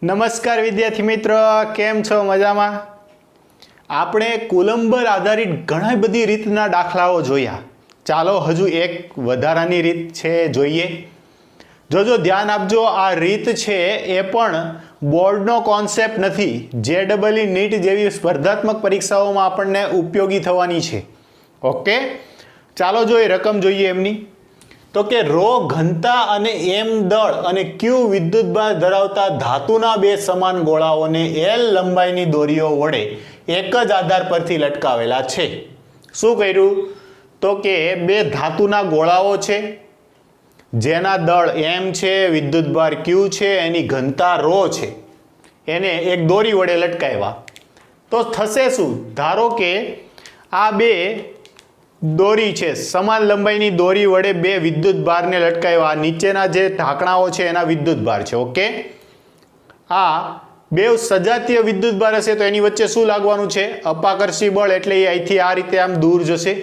નમસ્કાર વિદ્યાર્થી મિત્ર, કેમ છો? મજામાં? આપણે કુલંબર આધારિત ઘણી બધી રીતના દાખલાઓ જોયા. ચાલો હજુ એક વધારાની રીત છે જોઈએ. જોજો ધ્યાન આપજો, આ રીત છે એ પણ બોર્ડનો કોન્સેપ્ટ નથી. JEE નીટ જેવી સ્પર્ધાત્મક પરીક્ષાઓમાં આપણને ઉપયોગી થવાની છે. ઓકે, ચાલો જોઈએ રકમ જોઈએ એમની. તો કે રો ઘનતા અને એમ દળ અને ક્યુ વિદ્યુતભાર ધરાવતા ધાતુના બે સમાન ગોળાઓને એલ લંબાઈની દોરીઓ વડે એક જ આધાર પરથી લટકાવેલા છે. શું કર્યું? તો કે બે ધાતુના ગોળાઓ છે જેના દળ એમ છે, વિદ્યુતભાર ક્યુ છે, એની ઘનતા રો છે, એને એક દોરી વડે લટકાવ્યા. તો થશે શું? ધારો કે આ બે દોરી છે, સમાન લંબાઈની દોરી વડે બે વિદ્યુત ભારને લટકાવ્યા. નીચેના જે ઢાંકણાઓ છે એના વિદ્યુત ભાર છે. ઓકે, આ બે સજાતીય વિદ્યુત ભાર હશે તો એની વચ્ચે શું લાગવાનું છે? અપાકર્ષી બળ. એટલે એ અહીંથી આ રીતે આમ દૂર જશે.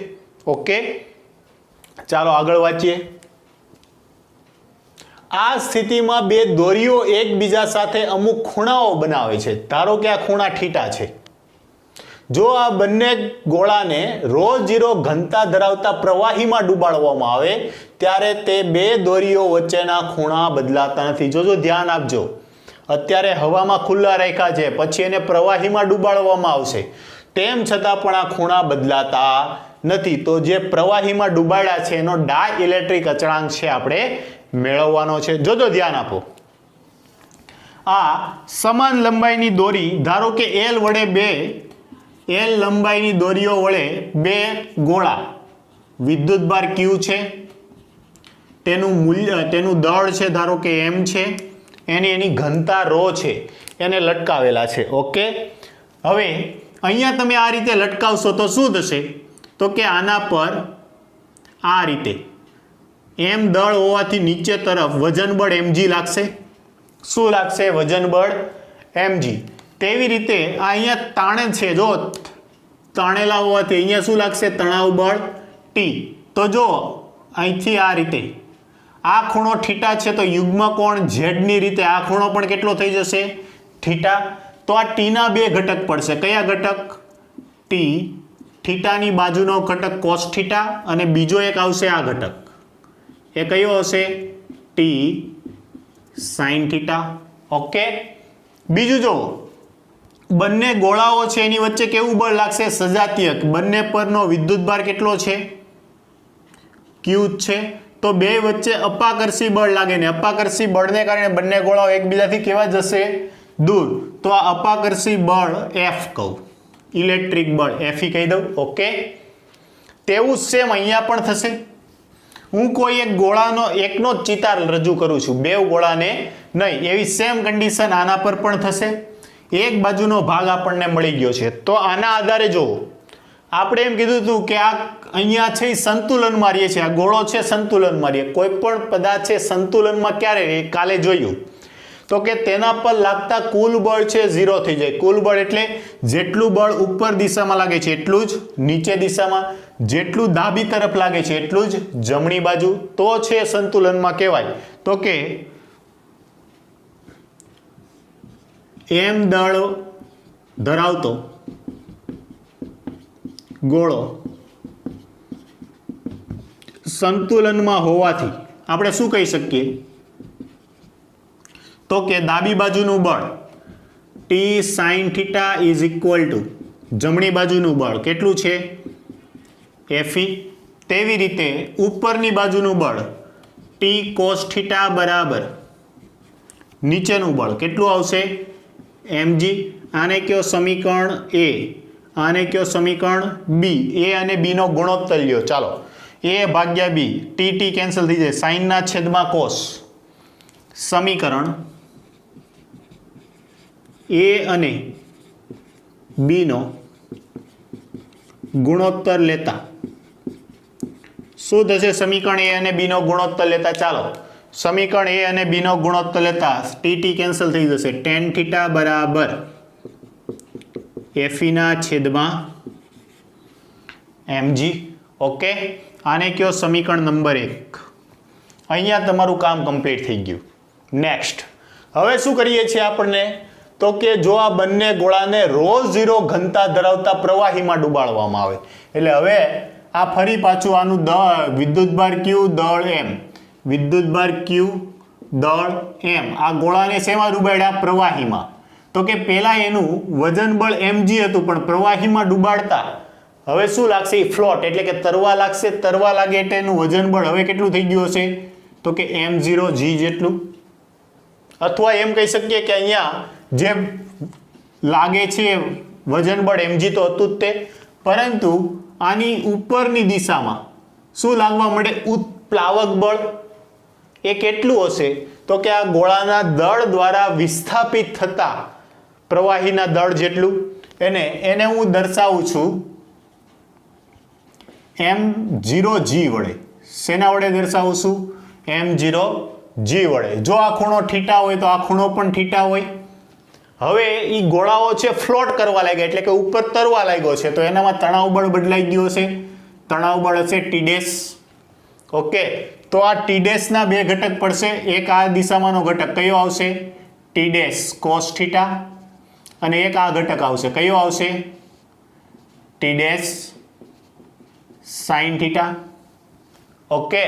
ઓકે, ચાલો આગળ વાંચીએ. આ સ્થિતિમાં બે દોરીઓ એકબીજા સાથે અમુક ખૂણાઓ બનાવે છે. ધારો કે આ ખૂણા θ છે. જો આ બંને ગોળાને ρ0 ઘનતા ધરાવતા પ્રવાહીમાં ડૂબાડવામાં આવે ત્યારે તે બે દોરીઓ વચ્ચેના ખૂણા બદલાતા નથી. જોજો ધ્યાન આપજો, અત્યારે હવામાં ખુલ્લા રાખ્યા છે, પછી એને પ્રવાહીમાં ડૂબાડવામાં આવશે, તેમ છતાં પણ આ ખૂણા બદલાતા નથી. તો જે પ્રવાહીમાં ડૂબાડ્યા છે એનો ડાઇલેક્ટ્રિક અચળાંક છે આપણે મેળવવાનો છે. જોજો ધ્યાન આપો. આ સમાન લંબાઈની દોરી, ધારો કે એલ વડે બે એલ લંબાઈની દોરીઓ વડે બે ગોળા, વિદ્યુતભાર ક્યુ છે, તેનું મૂલ્ય, તેનું દળ છે ધારો કે એમ છે, એની ઘનતા રો છે, એને લટકાવેલા છે. ઓકે, હવે અહીંયા તમે આ રીતે લટકાવશો તો શું થશે? તો કે આના પર આ રીતે એમ દળ હોવાથી નીચે તરફ વજન બળ mg લાગશે. શું લાગશે? વજન બળ mg. તેવી રીતે આ અહીંયા તાણે છે, જો તાણેલા હોવાથી અહીંયા શું લાગશે? તણાવ બળ T. તો જો અહીંથી આ રીતે આ ખૂણો θ છે તો યુગ્મ કોણ Z ની રીતે આ ખૂણો પણ કેટલો થઈ જશે? θ. તો આ T ના બે ઘટક પડશે. કયા ઘટક? T, θ ની બાજુનો ઘટક cos θ, અને બીજો એક આવશે આ ઘટક. એ કયો હશે? T sin θ. ઓકે, બીજું જો બંને ગોળાઓ છે એની વચ્ચે કેવું બળ લાગશે? સજાતીય. બંને પરનો વિદ્યુતભાર કેટલો છે? Q છે. તો બે વચ્ચે અપાકર્ષી બળ લાગે ને અપાકર્ષી બળને કારણે બંને ગોળાઓ એકબીજાથી કેવા જશે? દૂર. તો આ અપાકર્ષી બળ F કહું, ઇલેક્ટ્રિક બળ Fe કહી દઉં. ઓકે, તેવું સેમ અહીંયા પણ થશે. હું કોઈ એક ગોળાનો એકનો જ ચિતાર રજૂ કરું છું, બે ગોળાને નહીં. એવી સેમ કન્ડિશન આના પર પણ થશે. એક બાજુનો ભાગ આપણને મળી ગયો છે. તો આના આધારે જો આપણે એમ કીધું હતું કે આ અહીંયા છે સંતુલનમાં રહીએ છે, આ ગોળો છે સંતુલનમાં રહીએ. કોઈ પણ પદાર્થ છે સંતુલનમાં ક્યારે રહે? કાલે જોયું. તો કે તેના પર લાગતા કુલ બળ છે 0 થઈ જાય. કુલ બળ એટલે જેટલું બળ ઉપર દિશામાં લાગે છે એટલું જ નીચે દિશામાં, જેટલું ડાબી તરફ લાગે છે એટલું જ જમણી બાજુ. તો છે સંતુલનમાં કહેવાય. તો કે એમ દળ ધરાવતો ગોળો સંતુલનમાં હોવાથી આપણે શું કહી શકીએ? તો કે ડાબી બાજુનું બળ T sin θ is equal to જમણી બાજુનું બળ કેટલું છે? Fe. તેવી રીતે ઉપરની બાજુનું બળ T cos θ બરાબર નીચેનું બળ કેટલું આવશે? mg. આને કયો સમીકરણ A, આને કયો સમીકરણ B. A અને B નો ગુણોત્તર લ્યો. ચાલો, A ભાગ્યા B, T કેન્સલ થઈ જાય, સાઇન ના છેદમાં કોસ. સમીકરણ A અને B નો ગુણોત્તર લેતા શું થશે? સમીકરણ A અને B નો ગુણોત્તર લેતા, ચાલો સમીકરણ A અને B નો ગુણોત્તર લેતા T કેન્સલ થઈ જશે. tan θ બરાબર Fe ના છેદમાં mg. ઓકે, આને કયો સમીકરણ નંબર 1. અહીંયા તમારું કામ કમ્પ્લીટ થઈ ગયું. નેક્સ્ટ, હવે શું કરીએ છીએ આપણને તો કે જો આ બંને ગોળાને ρ0 ઘનતા ધરાવતા પ્રવાહીમાં ડુબાડવામાં આવે એટલે હવે આ ફરી પાછું આનું દળ વિદ્યુતભાર Q દળ M વિદ્યુતભાર Q દળ M આ ગોળાને શેમાં ડુબાડ્યા પ્રવાહીમાં તો કે પહેલા એનું વજન બળ mg હતું પણ પ્રવાહીમાં ડુબાડતા હવે શું લાગશે ફ્લોટ એટલે કે તરવા લાગશે તરવા લાગે એટલે એનું વજન બળ હવે કેટલું થઈ ગયું હશે તો કે m0g જેટલું અથવા એમ કહી શકીએ કે અહીંયા જે લાગે છે વજન બળ mg તો હતું જ તે પરંતુ આની ઉપરની દિશામાં શું લાગવા મળે ઉત્પ્લાવક બળ એ કેટલું હશે તો કે આ ગોળાના દળ દ્વારા વિસ્થાપિત થતા પ્રવાહીના દળ જેટલું એને હું દર્શાવું છું m0g વડે શેના વડે દર્શાવું છું m0g વડે જો આ ખૂણો θ હોય તો આ ખૂણો પણ θ હોય હવે ઈ ગોળાઓ છે ફ્લોટ કરવા લાગ્યા એટલે કે ઉપર તરવા લાગ્યો છે તો એનામાં તણાવ બળ બદલાઈ ગયો છે તણાવ બળ હશે T' ઓકે તો આ T' ના બે ઘટક પડશે એક આ દિશામાંનો ઘટક કયો આવશે T' cos θ અને એક આ ઘટક આવશે કયો આવશે T' sin θ ઓકે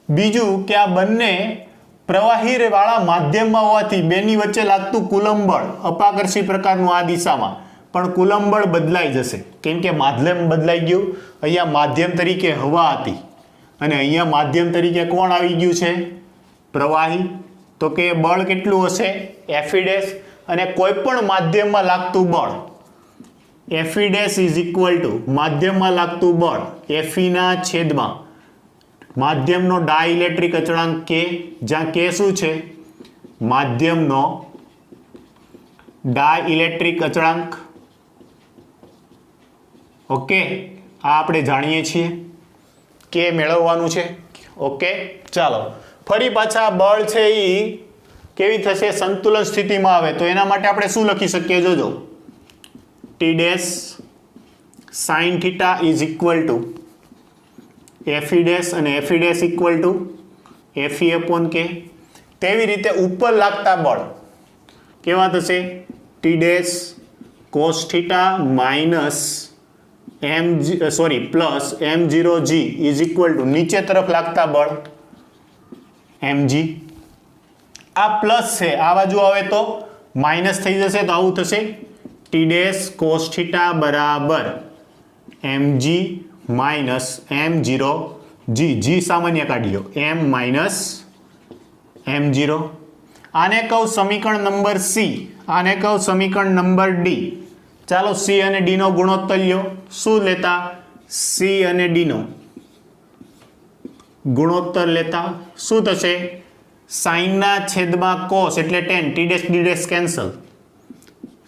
બીજું કે આ બંને પ્રવાહી વાળા માધ્યમમાં હોવાથી બેની વચ્ચે લાગતું કુલંબ બળ અપાકર્ષી પ્રકારનું આ દિશામાં પણ કુલંબ બળ બદલાઈ જશે કેમ કે માધ્યમ બદલાઈ ગયું અહીંયા માધ્યમ તરીકે હવા હતી અને અહીંયા માધ્યમ તરીકે કોણ આવી ગયું છે પ્રવાહી તો કે બળ કેટલું હશે F' અને કોઈ પણ માધ્યમમાં લાગતું બળ F' ઇઝ ઇક્વલ ટુ માધ્યમમાં લાગતું બળ Fe ના છેદમાં માધ્યમનો ડાઇલેક્ટ્રિક અચળાંક K જ્યાં K શું છે માધ્યમનો ડાઇલેક્ટ્રિક અચળાંક ઓકે આ આપણે જાણીએ છીએ K મેળવવાનું છે ઓકે ચાલો ફરી પાછા બળ છે એ કેવી થશે સંતુલન સ્થિતિમાં આવે તો એના માટે આપણે શું લખી શકીએ જોજો T' sin θ is equal to Fe' અને Fe' equal to Fe upon K તેવી રીતે ઉપર લાગતા બળ કેવા થશે T' cos θ minus plus m0g is equal to નીચે તરફ લાગતા બળ mg આ પ્લસ છે આ બાજુ આવે તો માઇનસ થઈ જશે તો આવું થશે T' cos θ બરાબર mg માઇનસ m0g g સામાન્ય કાઢ્યો m માઇનસ m0 આને કહું સમીકરણ નંબર C આને કહું સમીકરણ નંબર D ચાલો C અને D નો ગુણોત્તર લ્યો શું લેતા C અને D નો ગુણોત્તર લેતા શું થશે sin ના છેદમાં cos એટલે tan T' કેન્સલ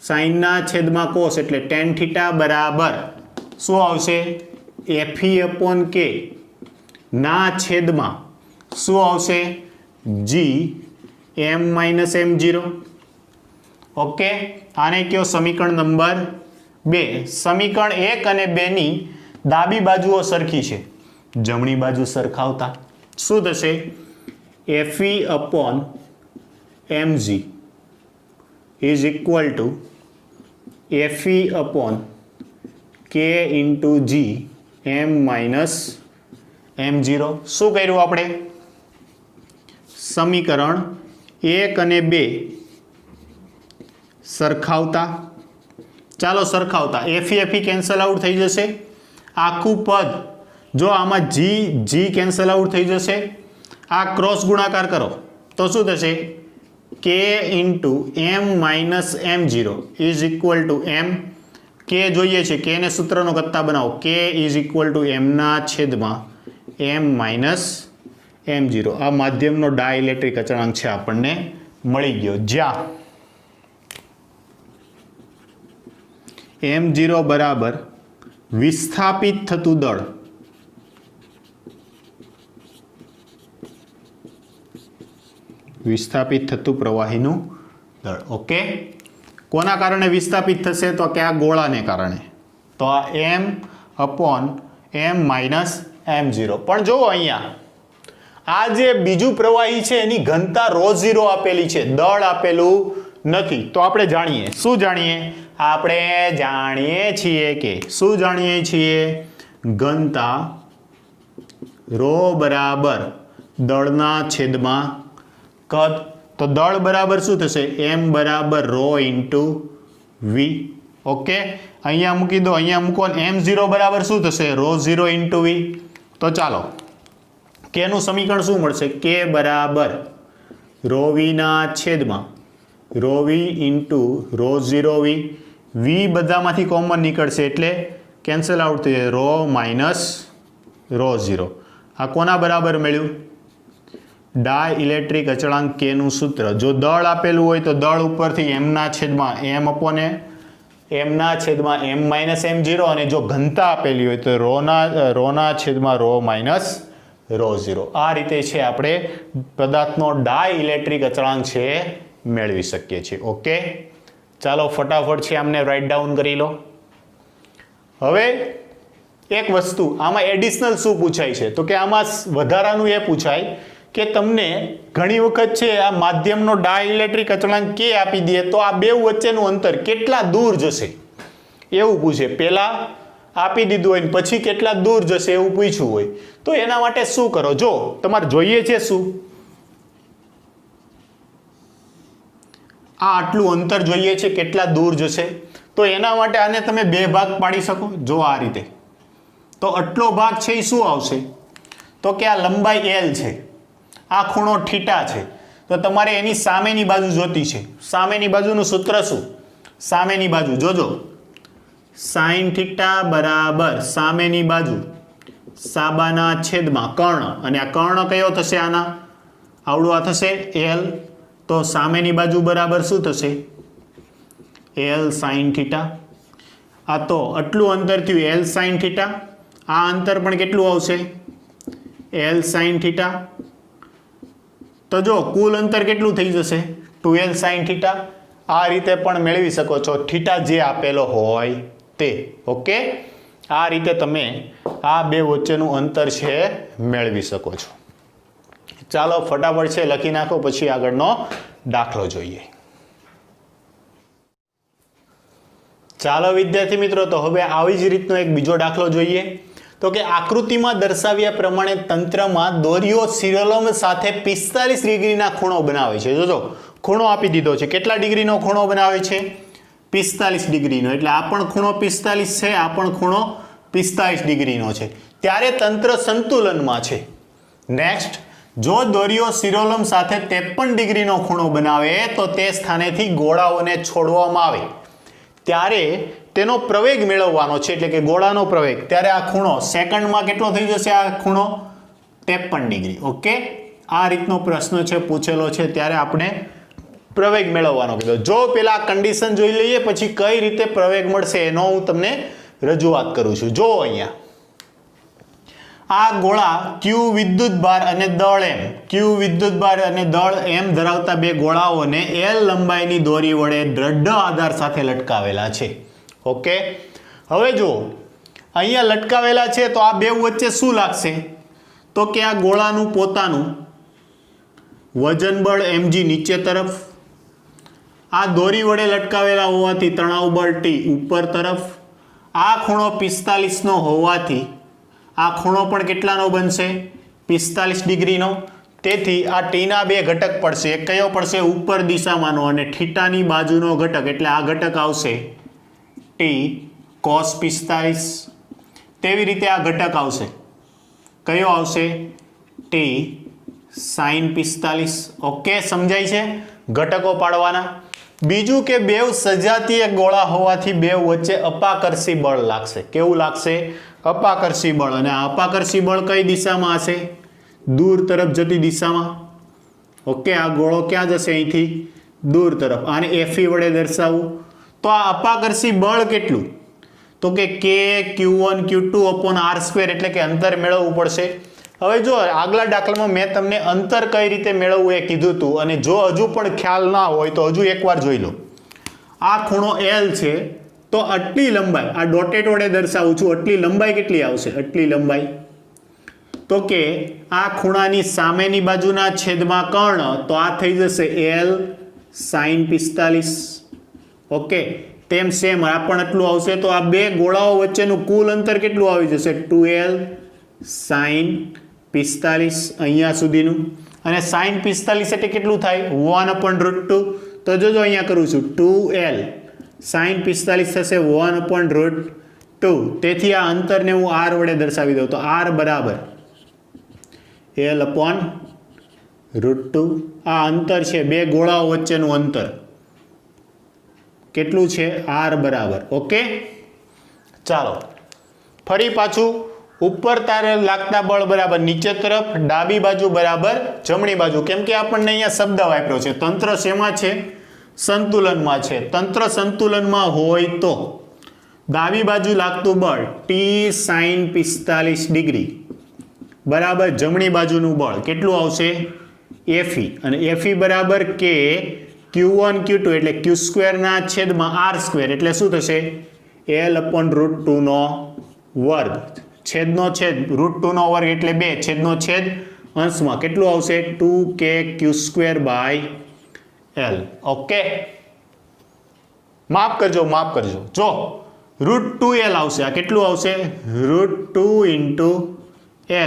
sin ના છેદમાં cos એટલે tan θ બરાબર શું આવશે Fe upon K ના છેદમાં શું આવશે G m minus m0 okay આને કયો સમીકરણ નંબર 2 સમીકરણ 1 અને 2 ની ડાબી બાજુઓ સરખી છે જમણી બાજુ સરખાવતા શું થશે Fe upon mg is equal to Fe upon K into G m minus m0 શું કર્યું આપણે સમીકરણ 1 અને 2 સરખાવતા ચાલો સરખાવતા Fe કેન્સલ આઉટ થઈ જશે આખું પદ જો આમાં g કેન્સલ આઉટ થઈ જશે આ ક્રોસ ગુણાકાર કરો તો શું થશે K into m minus m0 is equal to m K જોઈએ છે K ને સૂત્રનો કરતા બનાવો K is equal to m ના છેદમાં m minus m0 આ માધ્યમનો ડાઇલેક્ટ્રિક અચળાંક છે આપણને મળી ગયો જ્યાં m0 બરાબર વિસ્થાપિત થતું દળ વિસ્થાપિત થતું પ્રવાહીનું દળ ઓકે કોના કારણે વિસ્થાપિત થશે તો કે આ ગોળાને કારણે તો આ m upon m minus m0 પણ જુઓ અહીંયા આ જે બીજું પ્રવાહી છે એની ઘનતા ρ0 આપેલી છે, દળ આપેલું નથી. તો આપણે જાણીએ, શું જાણીએ? આપણે જાણીએ છીએ કે શું જાણીએ છીએ? ઘનતા ρ બરાબર દળના છેદમાં કદ. તો દળ બરાબર શું થશે? m બરાબર ρ ઇન્ટુ v. ઓકે, અહીંયા મૂકી દો, અહીંયા મૂકો. m0 બરાબર શું થશે? ρ0 ઇન્ટુ v. તો ચાલો કે નું સમીકરણ શું મળશે? k બરાબર ρv ના છેદમાં ρv ઇન્ટુ ρ0v. v બધામાંથી કોમન નીકળશે એટલે કેન્સલ આઉટ થઈ જાય, ρ માઇનસ ρ0. આ કોના બરાબર મળ્યું? ડાઇલેક્ટ્રિક અચળાંક કે નું સૂત્ર. જો દળ આપેલું હોય તો દળ ઉપરથી m ના છેદમાં m અપોન m ના છેદમાં m માઇનસ m0, અને જો ઘનતા આપેલી હોય તો ρ ના છેદમાં ρ માઇનસ ρ0. આ રીતે છે આપણે પદાર્થનો ડાઇલેક્ટ્રિક અચળાંક છે મેળવી શકીએ છીએ. ઓકે, ચાલો ફટાફટ છે આમને રાઇટ ડાઉન કરી લો. હવે એક વસ્તુ આમાં એડિશનલ શું પૂછાય છે? તો કે આમાં વધારાનું એ પૂછાય કે તમને ઘણી વખત છે આ માધ્યમનો ડાઇલેક્ટ્રિક અચળાંક કે આપી દે તો આ બે વચ્ચેનું અંતર કેટલા દૂર જશે એવું પૂછે. પહેલા આપી દીધું હોય ને પછી કેટલા દૂર જશે એવું પૂછ્યું હોય તો એના માટે શું કરો? જો તમારે જોઈએ છે શું, આ આટલું અંતર જોઈએ છે કેટલા દૂર જશે, તો એના માટે આને તમે બે ભાગ પાડી શકો. જો આ રીતે, તો આટલો ભાગ છે એ શું આવશે? તો કે આ લંબાઈ l છે, આ ખૂણો થીટા છે, તો તમારે એની સામેની બાજુ જોતી છે. સામેની બાજુનું સૂત્ર શું? સામેની બાજુ જોજો, સાઇન થીટા બરાબર સામેની બાજુ સાબાના છેદમાં કર્ણ, અને આ કર્ણ કયો થશે? આના આવડું આ થશે l. તો સામેની બાજુ બરાબર શું થશે? l sine theta. આ તો આટલું અંતર થયું l સાઇન થીટા, આ અંતર પણ કેટલું આવશે? l sine theta. તો જો કુલ અંતર કેટલું થઈ જશે? 2l sine theta. આ રીતે પણ મેળવી શકો છો થીટા જે આપેલો હોય તે. ઓકે, આ રીતે તમે આ બે વચ્ચેનું અંતર છે મેળવી શકો છો. ચાલો ફટાફટ છે લખી નાખો, પછી આગળનો દાખલો જોઈએ. ચાલો વિદ્યાર્થી મિત્રો, તો હવે આવી જ રીતનો એક બીજો દાખલો જોઈએ. તો કે આકૃતિમાં દર્શાવ્યા પ્રમાણે તંત્રમાં દોરીઓ શિરોલંબ સાથે 45 ડિગ્રીના ખૂણો બનાવે છે. જોજો ખૂણો આપી દીધો છે. કેટલા ડિગ્રીનો ખૂણો બનાવે છે? 45 ડિગ્રીનો. એટલે આ પણ ખૂણો 45 છે, આ પણ ખૂણો 45 ડિગ્રીનો છે. ત્યારે તંત્ર સંતુલનમાં છે. નેક્સ્ટ, જો દોરીઓ શિરોલંબ સાથે 53 ડિગ્રીનો ખૂણો બનાવે તો તે સ્થાનેથી ગોળાઓને છોડવામાં આવે ત્યારે તેનો પ્રવેગ મેળવવાનો છે, એટલે કે ગોળાનો પ્રવેગ. ત્યારે આ ખૂણો સેકન્ડમાં કેટલો થઈ જશે? આ ખૂણો 53 ડિગ્રી. ઓકે, આ રીતનો પ્રશ્ન છે પૂછેલો છે, ત્યારે આપણે પ્રવેગ મેળવવાનો કીધો. જો પેલા કન્ડિશન જોઈ લઈએ પછી કઈ રીતે પ્રવેગ મળશે એનો હું તમને રજૂઆત કરું છું. જો અહીંયા આ ગોળા q વિદ્યુત ભાર અને દળ m, q વિદ્યુત ભાર અને દળ m ધરાવતા બે ગોળાઓને l લંબાઈની દોરી વડે દ્રઢ આધાર સાથે લટકાવેલા છે. ઓકે, હવે જો અહીંયા લટકાવેલા છે તો આ બે વચ્ચે શું લાગશે? તો કે આ ગોળાનું પોતાનું વજન બળ mg નીચે તરફ, આ દોરી વડે લટકાવેલા હોવાથી તણાવ બળ T ઉપર તરફ, આ ખૂણો 45 નો હોવાથી આ ખૂણો પણ કેટલાનો બનશે? 45 ડિગ્રીનો. તેથી આ ટીના બે ઘટક પડશે. એક કયો પડશે? ઉપર દિશામાંનો, અને થીટાની બાજુનો ઘટક, એટલે આ ઘટક આવશે ટી cos 45. તેવી રીતે આ ઘટક આવશે, કયો આવશે? T sin 45. ઓકે, સમજાય છે? ઘટકો પાડવાના. બીજું કે બેવ સજાતીય ગોળા હોવાથી બેવ વચ્ચે અપાકર્ષી બળ લાગશે. કેવું લાગશે? અપાકર્ષી બળ. અને આ અપાકર્ષી બળ કઈ દિશામાં હશે? દૂર તરફ જતી દિશામાં. ઓકે, આ ગોળો ક્યાં જશે? અહીંથી દૂર તરફ. આને Fe વડે દર્શાવવું. તો આ અપાકર્ષી બળ કેટલું? તો કે k q1 q2 upon r², એટલે કે અંતર મેળવવું પડશે. હવે જો આગલા દાખલામાં મેં તમને અંતર કઈ રીતે મેળવવું એ કીધું હતું, અને જો હજુ પણ ખ્યાલ ના હોય તો હજુ એકવાર જોઈ લો. આ ખૂણો l છે, તો આટલી લંબાઈ આ ડોટેડ વડે દર્શાવું છું. આટલી લંબાઈ કેટલી આવશે? આટલી લંબાઈ. તો કે આ ખૂણાની સામેની બાજુના છેદમાં કર્ણ, તો આ થઈ જશે L sin 45. ઓકે, તેમ સેમ આ પણ એટલું આવશે. તો આ બે ગોળાઓ વચ્ચેનું કુલ અંતર કેટલું આવી જશે? 2L sin 45 અહીંયા સુધીનું. અને sin 45 એટલે કેટલું થાય? 1/√2. તો જોજો અહીંયા કરું છું, 2L sin 45 થશે 1/√2. તેથી આ અંતરને હું r વડે દર્શાવી દઉં. તો r બરાબર L/√2. આ અંતર છે બે ગોળાઓ વચ્ચેનું અંતર. કેટલું છે? r બરાબર. ઓકે, ચાલો ફરી પાછું ઉપર તારે લાગતા બળ બરાબર નીચે તરફ, ડાબી બાજુ બરાબર જમણી બાજુ. કેમ કે આપણને અહીંયા શબ્દ વાપર્યો છે. તંત્ર શેમાં છે? સંતુલનમાં છે. તંત્ર સંતુલનમાં હોય તો ડાબી બાજુ લાગતું બળ T sin 45 ડિગ્રી બરાબર જમણી બાજુનું બળ કેટલું આવશે? Fe. અને Fe બરાબર K Q1 Q2 એટલે Q² ના છેદમાં R² એટલે શું થશે? L/√2 નો વર્ગ. છેદનો છેદ √2 નો વર્ગ એટલે 2, છેદનો છેદ અંશમાં કેટલું આવશે? 2K Q²/L. ઓકે, માફ કરજો. જો √2L આવશે. આ કેટલું આવશે? √2 ×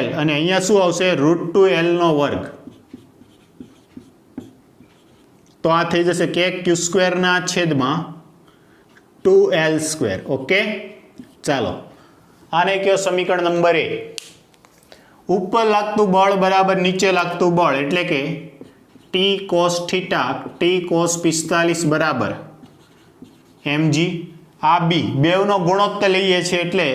L. અને અહીંયા શું આવશે? √2L નો વર્ગ. તો આ થઈ જશે K Q² ના છેદમાં 2L². ઓકે, ચાલો આને કયો સમીકરણ નંબર 1. ઉપર લાગતું બળ બરાબર નીચે લાગતું બળ એટલે કે T cos θ T cos 45 બરાબર mg. આ b બેવનો ગુણોત્તર લઈએ છીએ એટલે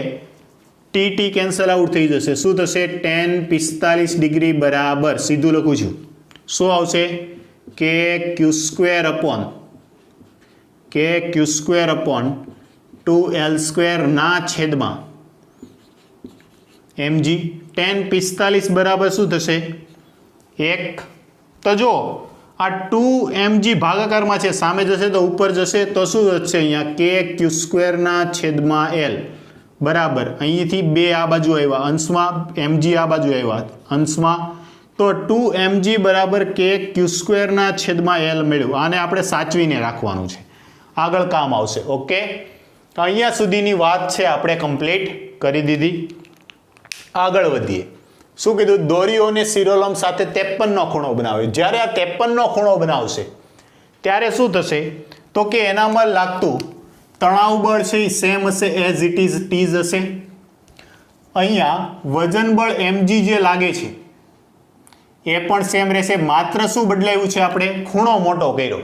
T કેન્સલ આઉટ થઈ જશે. શું થશે? tan 45 ડિગ્રી બરાબર સીધું લખું છું. શું આવશે? K Q²/2L² ના છેદમાં mg. tan 45 બરાબર શું થશે? 1. તો જો આ 2mg ભાગાકારમાં છે, સામે જશે તો ઉપર જશે તો શું થશે? અહીંયા K Q² ના છેદમાં L બરાબર અહીંથી 2 આ બાજુ આવ્યા અંશમાં, mg આ બાજુ આવ્યા અંશમાં. તો 2mg બરાબર K Q² ના છેદમાં L મળ્યું. આને આપણે સાચવીને રાખવાનું છે, આગળ કામ આવશે. ઓકે, તો અહીંયા સુધીની વાત છે આપણે કમ્પ્લીટ કરી દીધી. આગળ વધીએ. શું કીધું? દોરીઓને શિરોલંબ સાથે 53 નો ખૂણો બનાવે. જ્યારે આ 53 નો ખૂણો બનાવશે ત્યારે શું થશે? તો કે એનામાં લાગતું તણાવ બળ છે એ સેમ હશે, એઝ ઇટ ઇઝ ટીઝ હશે. અહીંયા વજન બળ mg જે લાગે છે એ પણ સેમ રહેશે. માત્ર શું બદલાયું છે? આપણે ખૂણો મોટો કર્યો.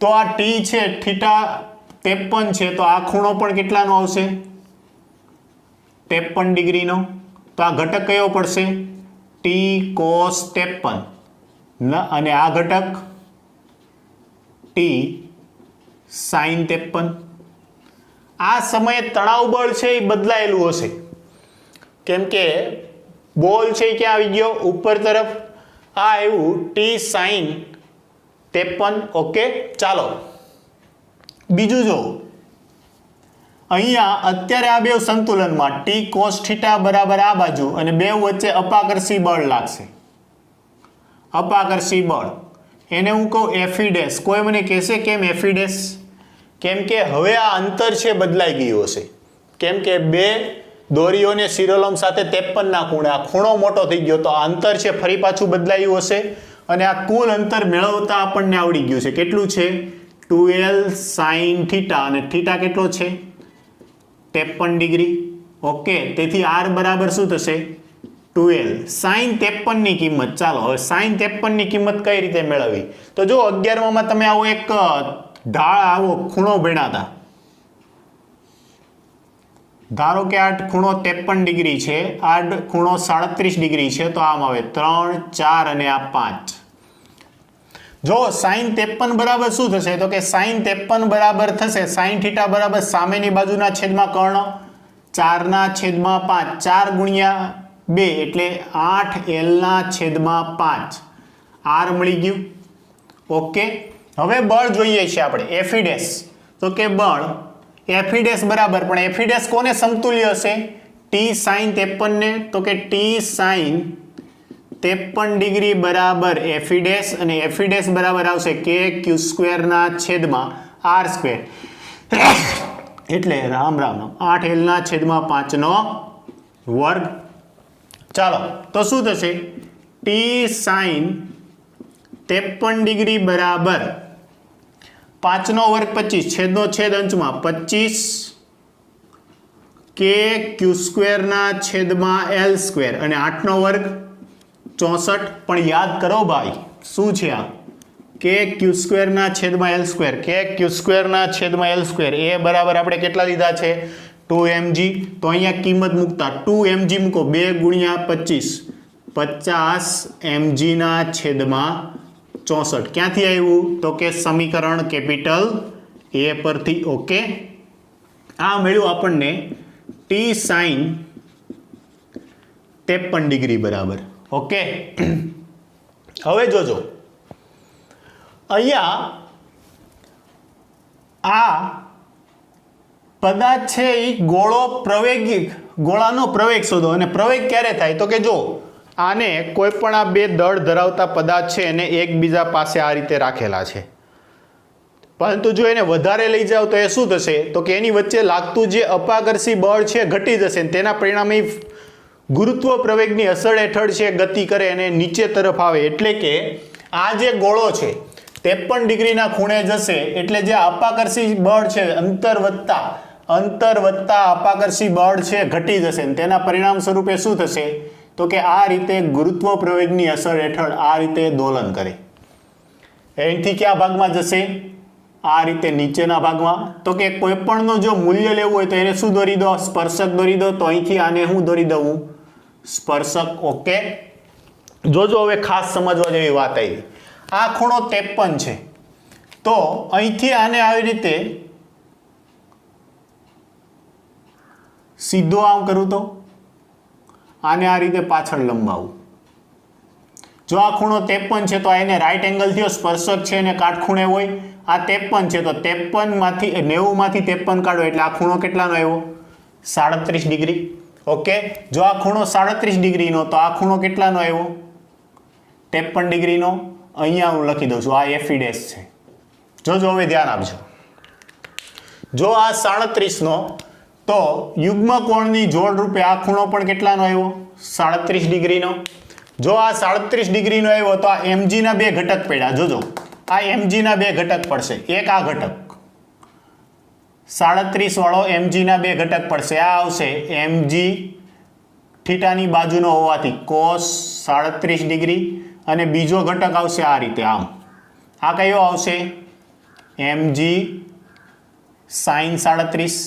તો આ t છે θ 53 છે, તો આ ખૂણો પણ કેટલાનો આવશે? 53 ડિગ્રીનો. તો આ ઘટક કયો પડશે? T cos 53 અને આ ઘટક T sin 53. આ સમયે તણાવ બળ છે એ બદલાયેલું હશે. કેમ કે બોલ છે એ ક્યાં આવી ગયો? ઉપર તરફ. આ આવ્યું T sin 53. ઓકે, ચાલો બીજું જો. અહીંયા અત્યારે આ બે સંતુલનમાં T cos θ બરાબર આ બાજુ અને બે વચ્ચે અપાકર્ષી બળ લાગશે. અપાકર્ષી બળ એને હું કહું Fe ડેશ. કોઈ મને કહેશે કેમ Fe ડેશ? કેમ કે હવે આ અંતર છે બદલાઈ ગયું હશે. કેમ કે બે દોરીઓને શિરોલંબ સાથે 53 ના ખૂણે આ ખૂણો મોટો થઈ ગયો, તો આ અંતર છે ફરી પાછું બદલાયું હશે. અને આ કુલ અંતર મેળવતા આપણને આવડી ગયું છે. કેટલું છે? 2L sin θ. અને θ કેટલો છે? 53 ડિગ્રી. ઓકે, તેથી r બરાબર શું થશે? 2L sin 53 ની કિંમત. ચાલો હવે sin 53 ની કિંમત કઈ રીતે મેળવવી? તો જો 11માં તમે આવો એક આવો ખૂણો ભણ્યા હતા. ધારો કે આ ખૂણો 53 ડિગ્રી છે, આ ખૂણો 37 ડિગ્રી છે, તો આમ આવે 3, 4 અને આ 5. જો sin 53 બરાબર શું થશે? તો કે sin 53 બરાબર થશે sin θ બરાબર સામેની બાજુના છેદમાં કર્ણ 4 ના છેદમાં 5, 4 ગુણ્યા 2 એટલે 8L ના છેદમાં 5 r મળી ગયું. ઓકે, હવે બળ જોઈએ છે આપણે Fe ડેશ. તો કે બળ Fe ડેશ બરાબર, પણ Fe ડેશ કોને સમતુલ્ય હશે? T ટી સાइन 53 ને તો કે ટી સાइन 53 ડિગ્રી બરાબર એફી ડેશ અને એફી ડેશ બરાબર આવશે કે ક્યુ સ્ક્વેર ના છેદમાં આર સ્ક્વેર એટલે રામ રામ 8 l ના છેદમાં 5 નો વર્ગ. ચાલો તો શું થશે ટી સાइन 53 ડિગ્રી બરાબર 5 નો વર્ગ 25 છેદનો છેદ અંશમાં 25 કે ક્યુ સ્ક્વેર ના છેદમાં એલ સ્ક્વેર અને 8 નો વર્ગ 64. પણ યાદ કરો ભાઈ શું છે આ કે ક્યુ સ્ક્વેર ના છેદમાં એલ સ્ક્વેર કે ક્યુ સ્ક્વેર ના છેદમાં એલ સ્ક્વેર એ બરાબર આપણે કેટલા લીધા છે 2mg. તો અહીંયા કિંમત મૂકતા 2mg મૂકો 2 ગુણ્યા 25 50 mg ના છેદમાં 64 ક્યાંથી આવ્યું તો કે સમીકરણ કેપિટલ એ પરથી. ઓકે આ મળ્યું આપણને ટી સાइन 53 ડિગ્રી બરાબર. ઓકે હવે જોજો અહીંયા આ પદાર્થ છે એ ગોળાનો પ્રવેગ શોધો. અને પ્રવેગ ક્યારે થાય તો કે જો આને કોઈ પણ આ બે દળ ધરાવતા પદાર્થ છે એને એકબીજા પાસે આ રીતે રાખેલા છે, પરંતુ જો એને વધારે લઈ જાવ તો એ શું થશે તો કે એની વચ્ચે લાગતું જે અપાકર્ષી બળ છે ઘટી જશે અને તેના પરિણામે ગુરુત્વ પ્રવેગની અસર હેઠળ છે ગતિ કરે અને નીચે તરફ આવે. એટલે કે આ જે ગોળો છે 53 ડિગ્રીના ખૂણે જશે એટલે જે અપાકર્ષી બળ છે અંતર વત્તા અપાકર્ષી બળ છે ઘટી જશે અને તેના પરિણામ સ્વરૂપે શું થશે તો કે આ રીતે ગુરુત્વ પ્રવેગની અસર હેઠળ આ રીતે દોલન કરે. એનાથી કયા ભાગમાં જશે આ રીતે નીચેના ભાગમાં. તો કે કોઈ પણનું જો મૂલ્ય લેવું હોય તો એને શું દોરી દો સ્પર્શક દોરી દો. તો અહીંથી આને હું દોરી દઉં સ્પર્શક. ઓકે જોજો હવે ખાસ સમજવા જેવી વાત આવી. આ ખૂણો 53 છે તો અહીંથી આને આવી રીતે સીધો આમ કરું તો આને આ રીતે પાછળ લંબાવું. જો આ ખૂણો 53 છે તો એને રાઈટ એંગલ થયો, સ્પર્શક છે એને કાટખૂણે હોય. આ 53 છે તો 53 માંથી 90 માંથી 53 કાઢો એટલે આ ખૂણો કેટલાનો આવ્યો 37 ડિગ્રી. ઓકે જો આ ખૂણો 37 ડિગ્રીનો તો આ ખૂણો કેટલાનો આવ્યો 53 ડિગ્રીનો. અહીંયા હું લખી દઉં છું આ એફી ડેશ છે. જોજો હવે ધ્યાન આપજો. જો આ 37 નો તો યુગ્મ કોણની જોડ રૂપે આ ખૂણો પણ કેટલાનો આવ્યો 37 ડિગ્રીનો. જો આ 37 ડિગ્રીનો આવ્યો તો આ mg ના બે ઘટક પડ્યા. જોજો આ mg ના બે ઘટક પડશે. એક આ ઘટક 37 વાળો mg ના બે ઘટક પડશે. આ આવશે mg થીટાની બાજુનો હોવાથી cos 37 ડિગ્રી અને બીજો ઘટક આવશે આ રીતે આમ. આ કયો આવશે mg sin 37.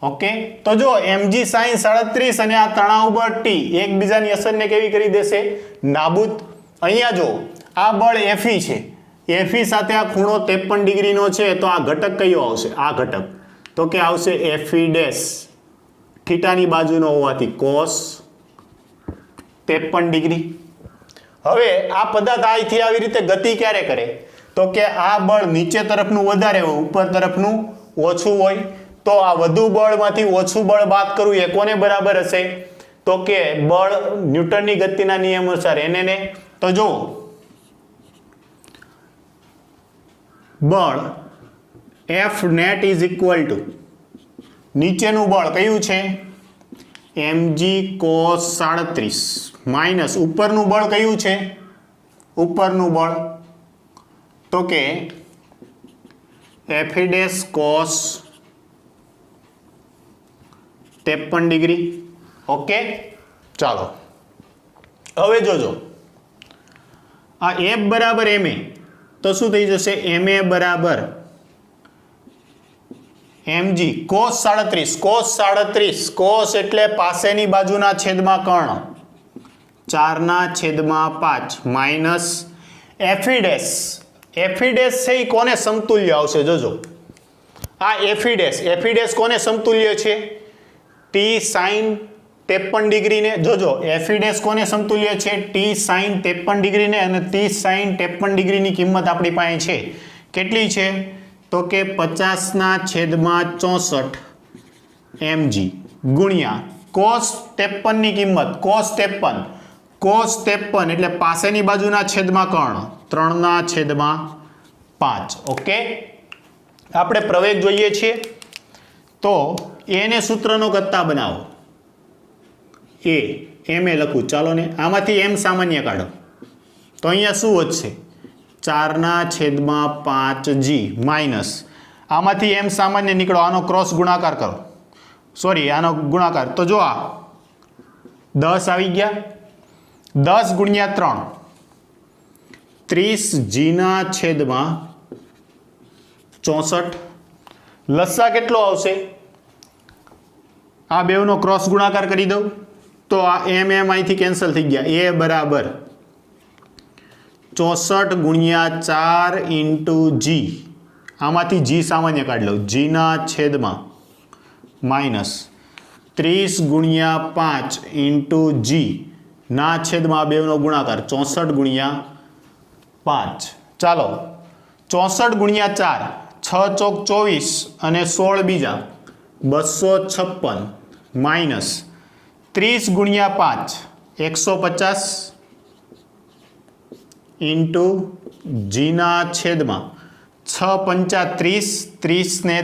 ઓકે તો જો mg sin 37 અને આ તણાવ બળ t એકબીજાની અસરને કેવી કરી દેશે નાબૂદ. અહીંયા જો આ બળ Fe છે, Fe સાથે આ ખૂણો 53 ડિગ્રીનો છે તો આ ઘટક કયો આવશે આ ઘટક તો કે આવશે Fe ડેશ થીટાની બાજુનો હોવાથી cos 53 ડિગ્રી. હવે આ પદાર્થ અહીંથી આવી રીતે ગતિ ક્યારે કરે તો કે આ બળ નીચે તરફનું વધારે હોય ઉપર તરફનું ઓછું હોય. તો આ વધુ બળમાંથી ઓછું બળ બાદ કરવું એ કોને બરાબર હશે તો કે બળ ન્યૂટનની ગતિના નિયમ અનુસાર એને. તો જો બળ F net is equal to નીચેનું બળ કયું છે mg cos 37 માઇનસ ઉપરનું બળ કયું છે ઉપરનું બળ તો કે F dash cos 53 degree. Okay ચાલો હવે જોજો આ F બરાબર ma તો શું થઈ જશે ma બરાબર mg cos 37 cos એટલે પાસેની બાજુના છેદમાં કર્ણ 4/5 માઇનસ Fe dash છે એ કોને સમતુલ્ય આવશે જોજો આ Fe dash કોને સમતુલ્ય છે t sin 53 ડિગ્રીને. જોજો Fe dash કોને સમતુલ્ય છે t sin 53 ડિગ્રીને અને t sin 53 ડિગ્રીની કિંમત આપણી પાસે છે કેટલી છે તો કે 50/64 mg ગુણ્યા cos 53 ની કિંમત cos 53 એટલે પાસેની બાજુના છેદમાં કર્ણ 3/5. ઓકે, આપણે પ્રવેગ જોઈએ છીએ તો a ને સૂત્રનો કરતા બનાવો. m એ લખું, ચાલો ને આમાંથી m સામાન્ય કાઢો તો અહીંયા શું વધશે 4/5g માઇનસ આમાંથી m સામાન્ય નીકળો, આનો ક્રોસ ગુણાકાર કરો, સોરી આનો ગુણાકાર, તો જો આ 10 આવી ગયા, 10 ગુણ્યા 3 30g/64. લસા કેટલો આવશે? આ બેવનો ક્રોસ ગુણાકાર કરી દઉં તો આ m અહીંથી કેન્સલ થઈ ગયા. a બરાબર 64 ગુણ્યા 4 ઇન્ટુ g, આમાંથી g સામાન્ય કાઢી લઉં, g/, માઇનસ 30 ગુણ્યા 5 ઇન્ટુ g ના છેદમાં બેવનો ગુણાકાર 64 ગુણ્યા 5. ચાલો 64 ગુણ્યા 4, 6 ચોક 24 અને 16 બીજા 256 માઇનસ 30 ગુણ્યા 5 150 ઇન્ટુ જીના છેદમાં 6 પંચા 30, 30 ને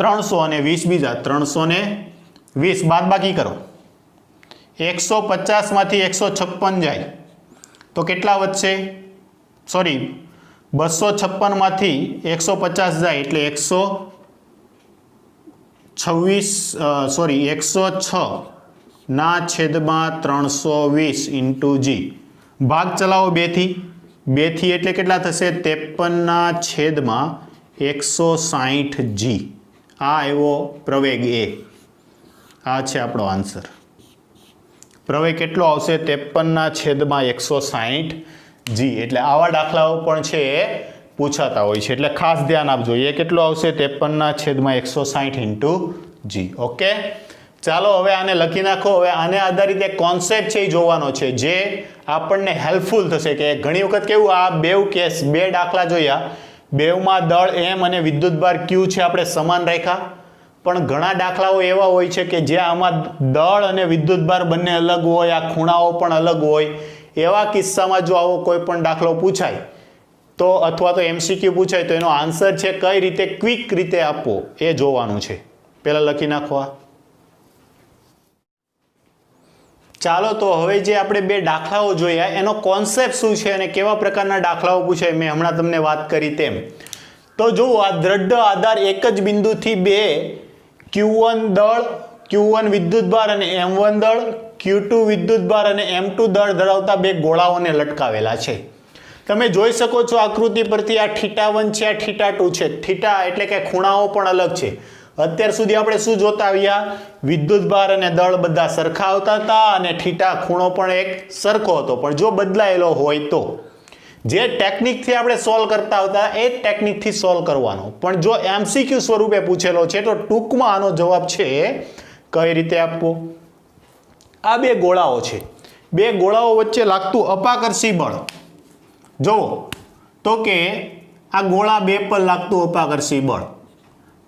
300 અને 20 બીજા 320, બાદબાકી કરો. 150 માંથી 156 જાય તો કેટલા વધશે? સોરી 256 માંથી 150 જાય એટલે 106 ના છેદમાં 320 ઇન્ટુ જી. ભાગ ચલાવો 2 થી એટલે કેટલા થશે? 53 ના છેદમાં 160g. આ આવ્યો પ્રવેગ એ. આ છે આપણો આન્સર. પ્રવેગ કેટલો આવશે? 53 ના છેદમાં 160g. એટલે આવા દાખલાઓ પણ છે એ પૂછાતા હોય છે, એટલે ખાસ ધ્યાન આપજો. એ કેટલો આવશે? 53 ના છેદમાં 160 ઇન્ટુ g. ઓકે, ચાલો હવે આને લખી નાખો. હવે આને આધારિત એક કોન્સેપ્ટ છે એ જોવાનો છે જે આપણને હેલ્પફુલ થશે. કે ઘણી વખત કેવું, આ બે દાખલા જોયા, બેવમાં દળ m અને વિદ્યુતભાર q છે આપણે સમાન રાખ્યા, પણ ઘણા દાખલાઓ એવા હોય છે કે જ્યાં આમાં દળ અને વિદ્યુતભાર બંને અલગ હોય, આ ખૂણાઓ પણ અલગ હોય. એવા કિસ્સામાં જો આવો કોઈ પણ દાખલો પૂછાય તો અથવા તો MCQ પૂછાય તો એનો આન્સર છે કઈ રીતે ક્વિક રીતે આપવો એ જોવાનું છે. પહેલા લખી નાખવા. ચાલો તો હવે જે આપણે બે દાખલાઓ જોયા એનો કોન્સેપ્ટ શું છે અને કેવા પ્રકારના દાખલાઓ પૂછાય મેં હમણાં તમને વાત કરી તેમ. તો જુઓ, આ દ્રઢ આધાર એક જ બિંદુથી બે Q1 દળ, Q1 વિદ્યુતભાર અને M1 દળ, Q2 વિદ્યુતભાર અને M2 દળ ધરાવતા બે ગોળાઓને લટકાવેલા છે. તમે જોઈ શકો છો આકૃતિ પરથી, આ θ1 છે, આ θ2 છે. થીટા એટલે કે ખૂણાઓ પણ અલગ છે. અત્યાર સુધી આપણે શું જોતા આવ્યા? વિદ્યુતભાર અને દળ બધા સરખા આવતા હતા અને થીટા ખૂણો પણ એક સરખો હતો. પણ જો બદલાયેલો હોય તો જે ટેકનિકથી આપણે સોલ્વ કરતા હતા એ જ ટેકનિકથી સોલ્વ કરવાનો. પણ જો MCQ સ્વરૂપે પૂછેલો છે તો ટૂંકમાં આનો જવાબ છે કઈ રીતે આપવો. આ બે ગોળાઓ છે, બે ગોળાઓ વચ્ચે લાગતું અપાકર્ષી બળ જુઓ તો કે આ ગોળા 2 પર લાગતું અપાકર્ષી બળ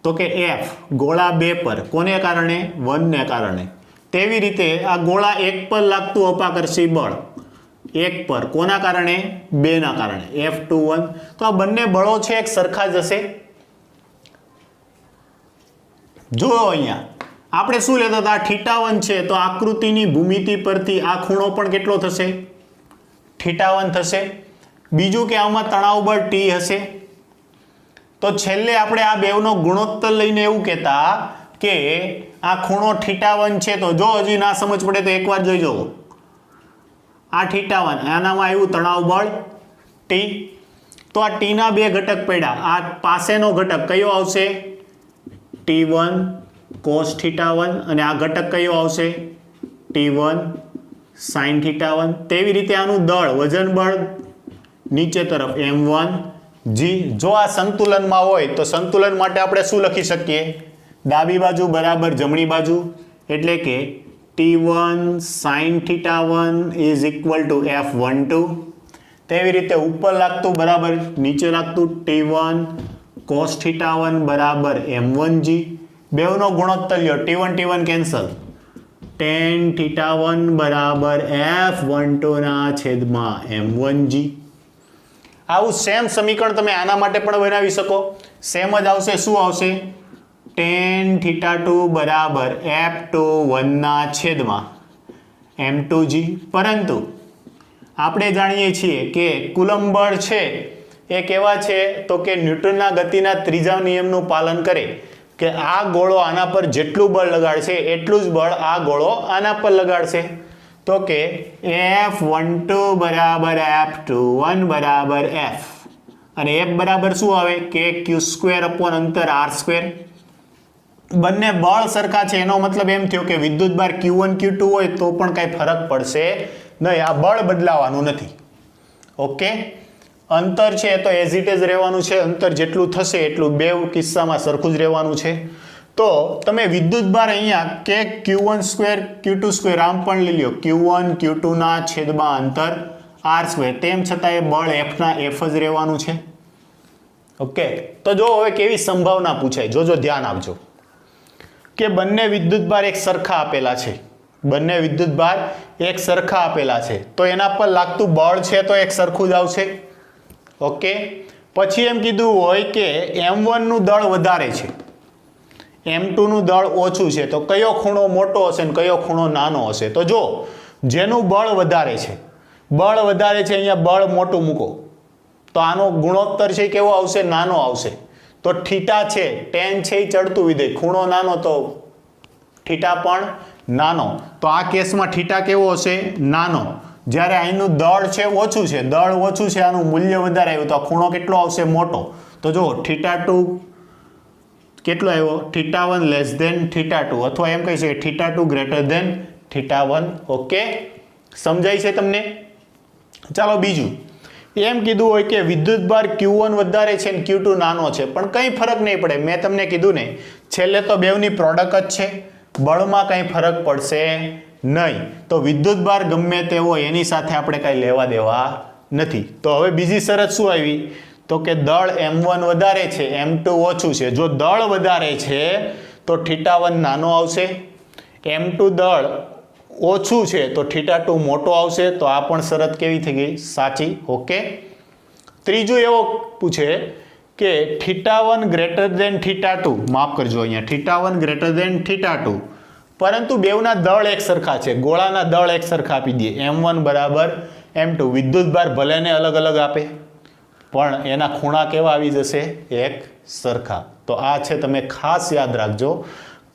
તો કે F ગોળા 2 પર કોને કારણે? 1 ને કારણે. તેવી રીતે આ ગોળા 1 પર લાગતું અપાકર્ષી બળ 1 પર કોના કારણે? 2 ના કારણે, F21. તો આ બંને બળો છે એક સરખા જ હશે. જુઓ અહીંયા આપણે શું લેતા હતા? θ1 છે તો આકૃતિની ભૂમિતિ પરથી આ ખૂણો પણ કેટલો થશે? θ1 થશે. બીજું કે આમાં તણાવ બળ T હશે. તો છેલ્લે આપણે આ બેવનો ગુણોત્તર લઈને એવું કહેતા કે આ ખૂણો θ1 છે. તો જો હજી ના સમજ પડે તો એકવાર જોઈ જુઓ. આ θ1, આનામાં આવ્યું તણાવ બળ T. તો આ T ના બે ઘટક પડ્યા. આ પાસેનો ઘટક કયો આવશે? T1 cos θ1 અને આ ઘટક કયો આવશે? T1 sin θ1. તેવી રીતે આનું દળ વજન બળ નીચે તરફ M1 g. જો આ સંતુલનમાં હોય તો સંતુલન માટે આપણે શું લખી શકીએ? ડાબી બાજુ બરાબર જમણી બાજુ, એટલે કે T1 sin θ1 is equal to F12. તેવી રીતે ઉપર લાગતું બરાબર નીચે લાગતું T1 cos θ1 બરાબર M1g. બેવનો ગુણોત્તર લ્યો, T1 કેન્સલ, tan θ1 બરાબર F12 ના છેદમાં M1g. આવું સેમ સમીકરણ તમે આના માટે પણ બનાવી શકો. સેમ જ આવશે. શું આવશે? tan θ2 બરાબર F21 ના છેદમાં M2g. પરંતુ આપણે જાણીએ છીએ કે કુલંબ બળ છે એ કેવા છે તો કે ન્યૂટનના ગતિના ત્રીજા નિયમનું પાલન કરે કે આ ગોળો આના પર જેટલું બળ લગાડશે એટલું જ બળ આ ગોળો આના પર લગાડશે. તો કે F12 બરાબર F21 બરાબર F, અને F બરાબર શું આવે કે Q² અંતર R². બંને બળ સરખા છે એનો મતલબ એમ થયો કે વિદ્યુત ભાર Q1 Q2 હોય તો પણ કાંઈ ફરક પડશે નહીં, આ બળ બદલાવાનું નથી. ઓકે, અંતર છે તો એઝ ઇટ ઇઝ રહેવાનું છે, અંતર જેટલું થશે એટલું બે કિસ્સામાં સરખું જ રહેવાનું છે. તો તમે વિદ્યુત ભાર અહીંયા કે Q1² Q2² આમ પણ લઈ લો, Q1 Q2 ના છેદમાં અંતર R², તેમ છતાં એ બળ F ના F જ રહેવાનું છે. ઓકે, તો જો હવે કેવી સંભાવના પૂછાય, જોજો ધ્યાન આપજો કે બંને વિદ્યુત ભાર એક સરખા આપેલા છે, બંને વિદ્યુત ભાર એક સરખા આપેલા છે તો એના પર લાગતું બળ છે તો એક સરખું જ આવશે. ઓકે, પછી એમ કીધું હોય કે M1 નું દળ વધારે છે, M2 નું દળ ઓછું છે, તો કયો ખૂણો મોટો હશે ને કયો ખૂણો નાનો હશે? તો જો જેનું બળ વધારે છે, બળ વધારે છે, અહીંયા બળ મોટું મૂકો તો આનો ગુણોત્તર છે કેવો આવશે? નાનો આવશે. તો થીટા છે, tan છે એ ચડતું વિધેય, ખૂણો નાનો તો થીટા પણ નાનો. તો આ કેસમાં થીટા કેવો હશે? નાનો. જ્યારે અહીંનું દળ છે ઓછું છે, દળ ઓછું છે, આનું મૂલ્ય વધારે આવ્યું તો આ ખૂણો કેટલો આવશે? મોટો. તો જો θ2 કેટલો આવ્યો? θ1 લેસ ધેન θ2, અથવા એમ કહી શકાય θ2 ગ્રેટર ધેન θ1. ઓકે, સમજાય છે તમને? ચાલો બીજું એમ કીધું હોય કે વિદ્યુત ભાર Q1 વધારે છે ને Q2 નાનો છે, પણ કંઈ ફરક નહીં પડે. મેં તમને કીધું ને છેલ્લે તો બેવની પ્રોડક્ટ જ છે, બળમાં કંઈ ફરક પડશે નહીં. તો વિદ્યુત ભાર ગમે તે હોય એની સાથે આપણે કાંઈ લેવા દેવા નથી. તો હવે બીજી શરત શું આવી તો કે દળ M1 વધારે છે, M2 ઓછું છે. જો દળ વધારે છે તો θ1 નાનો આવશે, M2 દળ ઓછું છે તો θ2 મોટો આવશે. તો આ પણ શરત કેવી થઈ ગઈ? સાચી. ઓકે, ત્રીજું એવો પૂછે કે θ1 ગ્રેટર ધેન θ2, માફ કરજો અહીંયા θ1 ગ્રેટર ધેન θ2, પરંતુ બેવના દળ એક સરખા છે, ગોળાના દળ એક સરખા આપી દઈએ, M1 બરાબર M2. વિદ્યુત ભાર ભલે ને અલગ અલગ આપે પણ એના ખૂણા કેવા આવી જશે? એક સરખા. તો આ છે, તમે ખાસ યાદ રાખજો.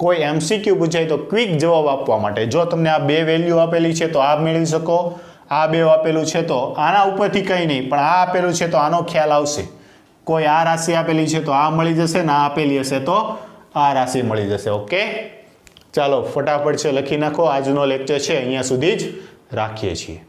કોઈ MCQ પૂછાય તો ક્વિક જવાબ આપવા માટે જો તમને આ બે વેલ્યુ આપેલી છે તો આ મેળવી શકો, આ બે આપેલું છે તો આના ઉપરથી કંઈ નહીં, પણ આ આપેલું છે તો આનો ખ્યાલ આવશે. કોઈ આ રાશિ આપેલી છે તો આ મળી જશે ને આ આપેલી હશે તો આ રાશિ મળી જશે. ઓકે, ચાલો ફટાફટ છે લખી નાખો. આજનો લેક્ચર છે અહીંયા સુધી જ રાખીએ છીએ.